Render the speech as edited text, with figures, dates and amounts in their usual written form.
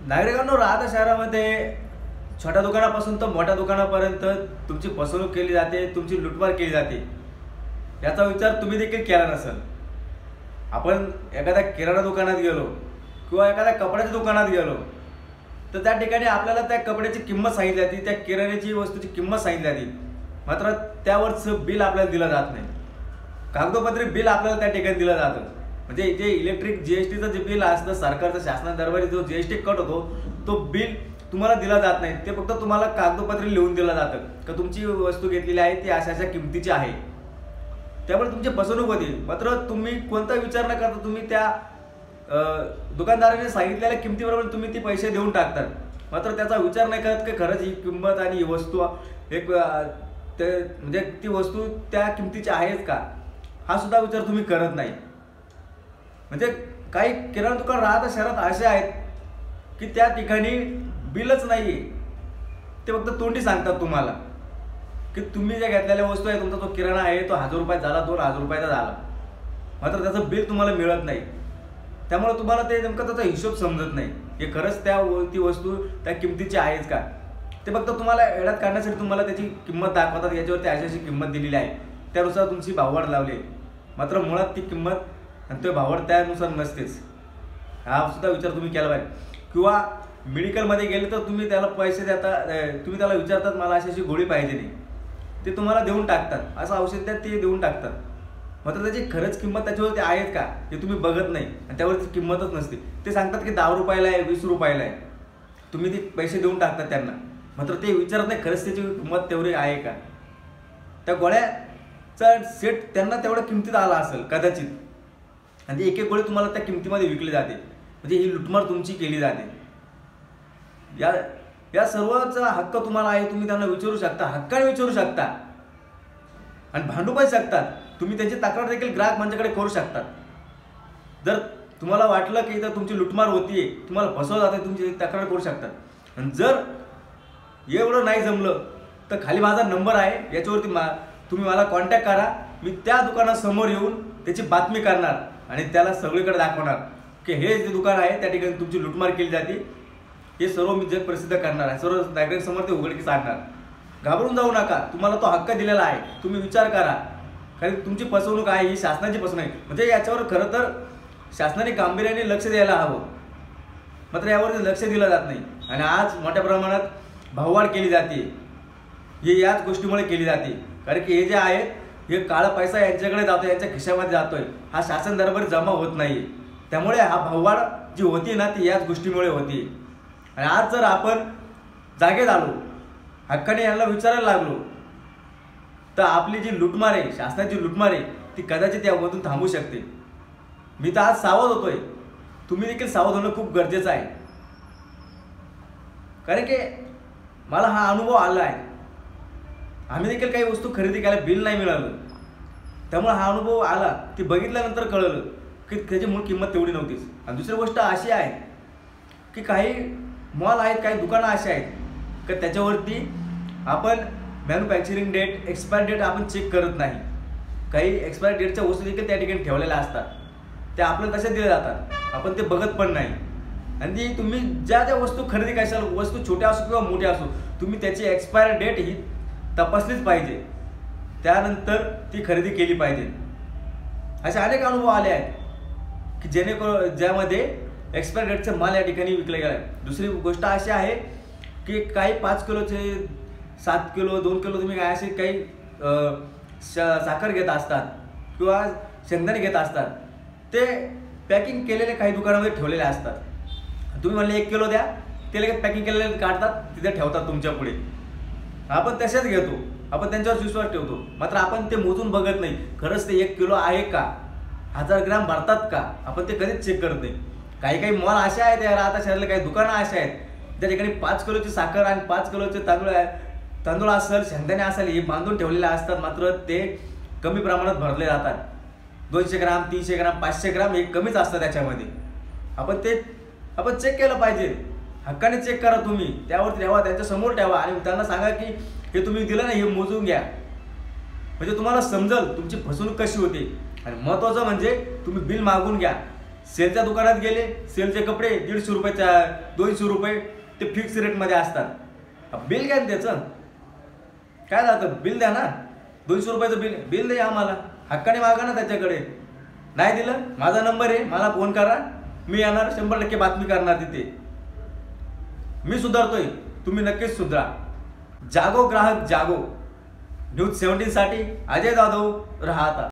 नागरिकांनो, राहत्या शहरामध्ये छोट्या दुकानापासून तर मोठ्या दुकानापर्यंत तुमची फसवणूक केली जाते, तुमची लुटमार केली जाते। याचा विचार तुम्ही देखील केला नसेल। आपण एखाद्या किराणा दुकानात गेलो किंवा एखाद्या कपड्याच्या दुकानात गेलो तर त्या ठिकाणी आपल्याला त्या कपड्याची किंमत सांगितली जाते, त्या किराण्याची वस्तूची किंमत सांगितली जाते, मात्र त्यावरचं बिल आपल्याला दिलं जात नाही। कागदोपत्री बिल आपल्याला त्या ठिकाणी दिलं जातं। म्हणजे जे इलेक्ट्रिक जीएसटीचं जे बिल असतं, सरकारचं शासना दरबारी जो जीएसटी कट होतो तो बिल तुम्हाला दिला जात नाही। ते फक्त तुम्हाला कागदोपत्री लिहून दिलं जातं की तुमची वस्तू घेतलेली आहे ती अशा अशा किमतीची आहे। त्यामुळे तुमची फसवणूक होती। मात्र तुम्ही कोणता विचार न करता तुम्ही त्या दुकानदाराने सांगितलेल्या किमतीबरोबर तुम्ही ती पैसे देऊन टाकतात। मात्र त्याचा विचार नाही करत की खरंच ही किंमत आणि ही वस्तू एक म्हणजे ती वस्तू त्या किमतीची आहेच का, हा सुद्धा विचार तुम्ही करत नाही। म्हणजे काही किराणा दुकान राहत्या शहरात असे आहेत की त्या ठिकाणी बिलच नाहीये, ते फक्त तोंडी सांगतात तुम्हाला की तुम्ही ज्या घेतलेल्या वस्तू आहे, तुमचा जो किराणा आहे तो 1000 रुपये झाला, 2000 रुपयाचा झाला, मात्र त्याचं बिल तुम्हाला मिळत नाही। त्यामुळे तुम्हाला ते नेमकं त्याचा हिशोब समजत नाही की खरंच ती वस्तू त्या किमतीची आहेच का। ते फक्त तुम्हाला एड्यात काढण्यासाठी तुम्हाला त्याची किंमत दाखवतात, याच्यावरती अशी किंमत दिलेली आहे, त्यानुसार तुमची भाववाढ लावली, मात्र मुळात ती किंमत आणि ते भाववाढ त्यानुसार नसतेच। हा सुद्धा विचार तुम्ही केला पाहिजे। किंवा मेडिकलमध्ये गेले तर तुम्ही त्याला पैसे देता, तुम्ही त्याला विचारतात मला अशी गोळी पाहिजे नाही, ते तुम्हाला देऊन टाकतात, असं औषध द्या ते देऊन टाकतात, मात्र त्याची खरंच किंमत त्याच्यावरती आहेत का हे तुम्ही बघत नाही आणि त्यावरती किंमतच नसते। ते सांगतात की 10 रुपयाला आहे, 20 रुपयाला आहे, तुम्ही ते पैसे देऊन टाकतात त्यांना, मात्र ते विचारत नाही खरंच त्याची किंमत तेवढी आहे का। त्या गोळ्याचा सेट त्यांना तेवढ्या किमतीत आला असेल कदाचित, आणि एक एक गोळी तुम्हाला त्या किमतीमध्ये विकली जाते, म्हणजे ही लुटमार तुमची केली जाते। या सर्वाचा हक्क तुम्हाला आहे, तुम्ही त्यांना विचारू शकता, हक्काने विचारू शकता आणि भांडू पण शकतात। तुम्ही त्यांची तक्रार देखील ग्राहक मंचाकडे करू शकतात। जर तुम्हाला वाटलं की इथं तुमची लुटमार होतीये, तुम्हाला फसवलं जाते, तुमची तक्रार करू शकतात। आणि जर एवढं नाही जमलं तर खाली माझा नंबर आहे, याच्यावरती तुम्ही मला कॉन्टॅक्ट करा, मी त्या दुकानासमोर येऊन त्याची बातमी करणार आणि त्याला सगळीकडे दाखवणार की हे जे दुकान आहे त्या ठिकाणी तुमची लुटमार केली जाते, हे सर्व मी जग प्रसिद्ध करणार आहे, सर्व नागरिकांसमोर ते उघडकीस आणणार। घाबरून जाऊ नका, तुम्हाला तो हक्क दिलेला आहे, तुम्ही विचार करा, कारण तुमची फसवणूक आहे ही शासनाची फसवणूक आहे। म्हणजे याच्यावर खरं तर शासनाने गांभीर्याने लक्ष द्यायला हवं, मात्र यावरती लक्ष दिलं जात नाही आणि आज मोठ्या प्रमाणात भाववाढ केली जाते, हे याच गोष्टीमुळे केली जाते। कारण की हे जे आहेत हे काळा पैसा यांच्याकडे जातोय, यांच्या खिशामध्ये जातोय, हा शासन दरबारी जमा होत नाही, त्यामुळे हा भाववाढ जी होती ना ती याच गोष्टीमुळे होती। आणि आज जर आपण जागे झालो, हक्काने यांना विचारायला लागलो, तर आपली जी लुटमार आहे, शासनाची लुटमार आहे, ती कदाचित यामधून थांबू शकते। मी तर आज सावध होतोय, तुम्ही देखील सावध होणं खूप गरजेचं आहे, कारण की मला हा अनुभव आला आहे। आम्ही देखील काही वस्तू खरेदी करायला बिल नाही मिळालं, त्यामुळे हा अनुभव आला, ती बघितल्यानंतर कळलं की त्याची मूळ किंमत तेवढी नव्हतीच। आणि दुसरी गोष्ट अशी आहे की काही मॉल आहेत, काही दुकानं अशी आहेत की त्याच्यावरती आपण मॅन्युफॅक्चरिंग डेट, एक्सपायर डेट आपण चेक करत नाही। काही एक्सपायर डेटच्या वस्तू देखील त्या ठिकाणी ठेवलेल्या असतात, त्या आपल्याला तशा दिल्या जातात, आपण ते बघत पण नाही। आणि ती तुम्ही ज्या ज्या वस्तू खरेदी कराल, वस्तू छोट्या असो किंवा मोठ्या असो, तुम्ही त्याची एक्सपायर डेट ही तपासलीच पाहिजे, त्यानंतर ती खरेदी केली पाहिजे। असे अनेक अनुभव आले आहेत की जेणेकरून ज्यामध्ये एक्सपायर डेटचा माल या ठिकाणी विकला गेला आहे। दुसरी गोष्ट अशी आहे की काही 5 किलोचे, 7 किलो, 2 किलो तुम्ही काय असे काही साखर घेत असतात किंवा शेंगदाणे घेत असतात, ते पॅकिंग केलेले काही दुकानामध्ये ठेवलेले असतात। तुम्ही म्हणले 1 किलो द्या, ते लगेच पॅकिंग केलेले काढतात, तिथे ठेवतात तुमच्या पुढे। आपण तसेच घेतो, आपण त्यांच्यावर विश्वास ठेवतो, मात्र आपण ते मोजून बघत नाही खरंच ते 1 किलो आहे का, 1000 ग्रॅम भरतात का, आपण ते कधीच चेक करत नाही। काही काही मॉल असे आहेत, या आता शहराला काही दुकानं असे आहेत त्या ठिकाणी 5 किलोची साखर आणि 5 किलोचे तांदूळ असेल, शेंगदाणे असेल, हे बांधून ठेवलेले असतात, मात्र ते कमी प्रमाणात भरले जातात। 200 ग्राम, 300 ग्राम, 500 ग्राम हे कमीच असतं त्याच्यामध्ये। आपण चेक केलं पाहिजे, हक्काने चेक करा, तुम्ही त्यावर ठेवा, त्यांच्या समोर ठेवा आणि त्यांना सांगा की हे तुम्ही दिलं नाही, हे मोजून घ्या, म्हणजे तुम्हाला समजेल तुमची फसवणूक कशी होते। आणि महत्त्वाचं म्हणजे तुम्ही बिल मागून घ्या, सेलच्या दुकानात गेले, सेलचे कपडे 150 रुपयाच्या 200 रुपये ते फिक्स रेटमध्ये असतात. बिल घ्या त्याचं, काय जातं, बिल द्या ना. 200 रुपयाचं बिल द्या आम्हाला, हक्काने मागा ना त्याच्याकडे. नाही दिलं, माझा नंबर आहे, मला फोन करा, मी येणार, 100% बातमी करणार तिथे. मी सुधारतोय, तुम्ही नक्कीच सुधरा. जागो ग्राहक जागो. न्यूज 17 साठी अजय जाधव, राहता.